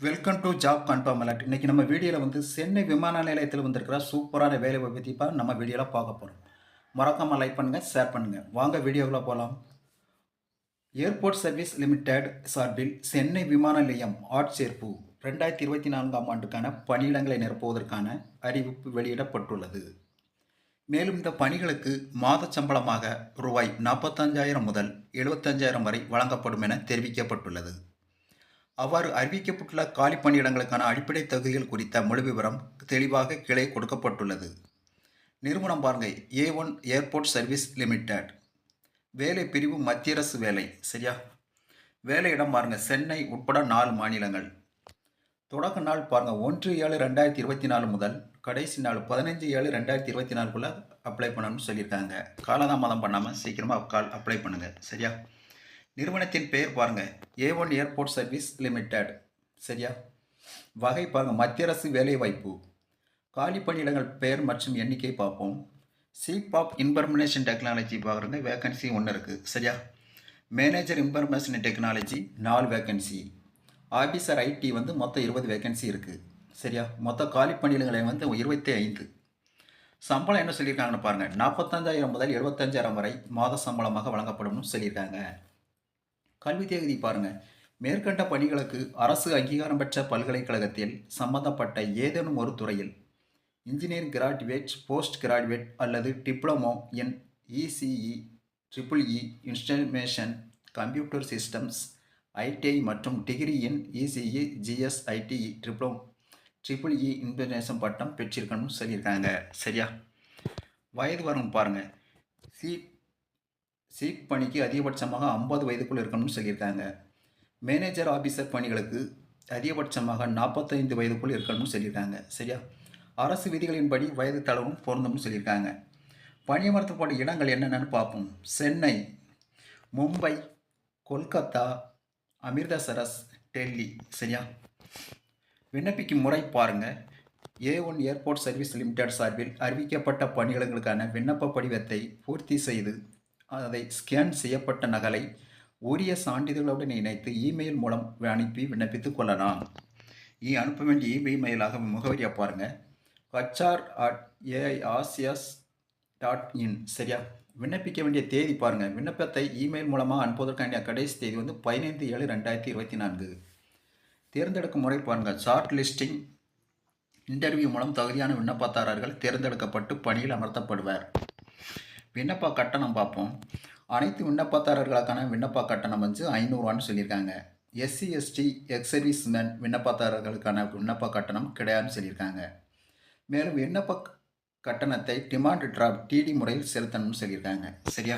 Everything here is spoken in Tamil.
Welcome to job confirm alert. இன்னைக்கு நம்ம வீடியோவில் சென்னை விமான நிலையத்தில் வந்திருக்கிற சூப்பரான வேலையை பற்றி நம்ம வீடியோவில் பார்க்க போகிறோம். மறக்காமல் லைக் பண்ணுங்கள், ஷேர் பண்ணுங்கள். வாங்க வீடியோவில் போகலாம். ஏர்போர்ட் சர்வீஸ் லிமிடெட் சார்பில் சென்னை விமான நிலையம் ஆட்சேர்ப்பு 2024ஆம் ஆண்டுக்கான பணியிடங்களை நிரப்புவதற்கான அறிவிப்பு வெளியிடப்பட்டுள்ளது. மேலும் இந்த பணிகளுக்கு மாத சம்பளமாக ரூபாய் 45,000 முதல் 75,000 வரை வழங்கப்படும் என தெரிவிக்கப்பட்டுள்ளது. அவ்வாறு அறிவிக்கப்பட்டுள்ள காலி பணியிடங்களுக்கான அடிப்படை தகுதிகள் குறித்த முழு விவரம் தெளிவாக கீழே கொடுக்கப்பட்டுள்ளது. நிறுவனம் பாருங்க, A1 ஏர்போர்ட் சர்வீஸ் லிமிடெட். வேலை பிரிவு மத்திய அரசு வேலை. சரியா? வேலை இடம் பாருங்க, சென்னை உட்பட 4 மாநிலங்கள். தொடக்க நாள் பாருங்க, 1/7/2024 முதல் கடைசி நாள் 15/7/2024 அப்ளை பண்ணணும்னு சொல்லியிருக்காங்க. காலதாமதம் பண்ணாமல் சீக்கிரமாக அப்ளை பண்ணுங்க. சரியா? நிறுவனத்தின் பெயர் பாருங்க, A1 ஏர்போர்ட் சர்வீஸ் லிமிடெட். சரியா? வகை பாருங்க, மத்திய அரசு வேலைவாய்ப்பு. காலி பணியிடங்கள் பெயர் மற்றும் எண்ணிக்கை பார்ப்போம். சீப் ஆஃப் இன்ஃபர்மேஷன் டெக்னாலஜி பாருங்க, வேகன்சி 1 இருக்குது. சரியா? Manager information technology 4 vacancy. Officer IT மொத்தம் 20 வேகன்சி இருக்குது. சரியா? மொத்த காலி பணியிடங்களை 25. சம்பளம் என்ன சொல்லியிருக்காங்கன்னு பாருங்கள், 45,000 முதல் 75,000 வரை மாத சம்பளமாக வழங்கப்படும்னு சொல்லியிருக்காங்க. கல்வி தகுதி பாருங்க, மேற்கண்ட பணிகளுக்கு அரசு அங்கீகாரம் பெற்ற பல்கலைக்கழகத்தில் சம்பந்தப்பட்ட ஏதேனும் ஒரு துறையில் இன்ஜினியரிங் கிராஜுவேட், போஸ்ட் கிராஜுவேட் அல்லது diploma in ECE, EEE installation, computer systems, ITI மற்றும் degree in ECE, GS, ITE, EEE installation பட்டம் பெற்றிருக்கணும்னு சொல்லியிருக்காங்க. சரியா? வயது வரும் பாருங்க, சீப் பணிக்கு அதிகபட்சமாக 50 வயதுக்குள் இருக்கணும்னு சொல்லியிருக்காங்க. மேனேஜர் ஆஃபீஸர் பணிகளுக்கு அதிகபட்சமாக 45 வயதுக்குள் இருக்கணும்னு சொல்லியிருக்காங்க. சரியா? அரசு விதிகளின்படி வயது தளவும் பொருந்தும்னு சொல்லியிருக்காங்க. பணியமர்த்தப்படும் இடங்கள் என்னென்னு பார்ப்போம். சென்னை, மும்பை, கொல்கத்தா, அமிர்தசரஸ், டெல்லி. சரியா? விண்ணப்பிக்கும் முறை பாருங்கள், A1 ஏர்போர்ட் சர்வீஸ் லிமிடெட் சார்பில் அறிவிக்கப்பட்ட பணியிடங்களுக்கான விண்ணப்ப படிவத்தை பூர்த்தி செய்து அதை ஸ்கேன் செய்யப்பட்ட நகலை உரிய சான்றிதழ்களுடன் இணைத்து இமெயில் மூலம் அனுப்பி விண்ணப்பித்துக் கொள்ளலாம். அனுப்ப வேண்டிய இமெயிலாக முகவரியை பாருங்கள், hr@airs.in. சரியா? விண்ணப்பிக்க வேண்டிய தேதி பாருங்கள், விண்ணப்பத்தை இமெயில் மூலமாக அனுப்புவதற்கான கடைசி தேதி 15/7/2024. தேர்ந்தெடுக்கும் முறை பாருங்கள், ஷார்ட் லிஸ்டிங் இன்டர்வியூ மூலம் தகுதியான விண்ணப்பதாரர்கள் தேர்ந்தெடுக்கப்பட்டு பணியில் அமர்த்தப்படுவர். விண்ணப்ப கட்டணம் பார்ப்போம். அனைத்து விண்ணப்பதாரர்களுக்கான விண்ணப்ப கட்டணம் 500 சொல்லியிருக்காங்க. SC/ST எக்ஸ் சர்வீஸ்மேன் விண்ணப்பதாரர்களுக்கான விண்ணப்ப கட்டணம் கிடையாதுன்னு சொல்லியிருக்காங்க. மேலும் விண்ணப்ப கட்டணத்தை டிமாண்ட் டிராஃப்ட் TD முறையில் செலுத்தணும்னு சொல்லியிருக்காங்க. சரியா?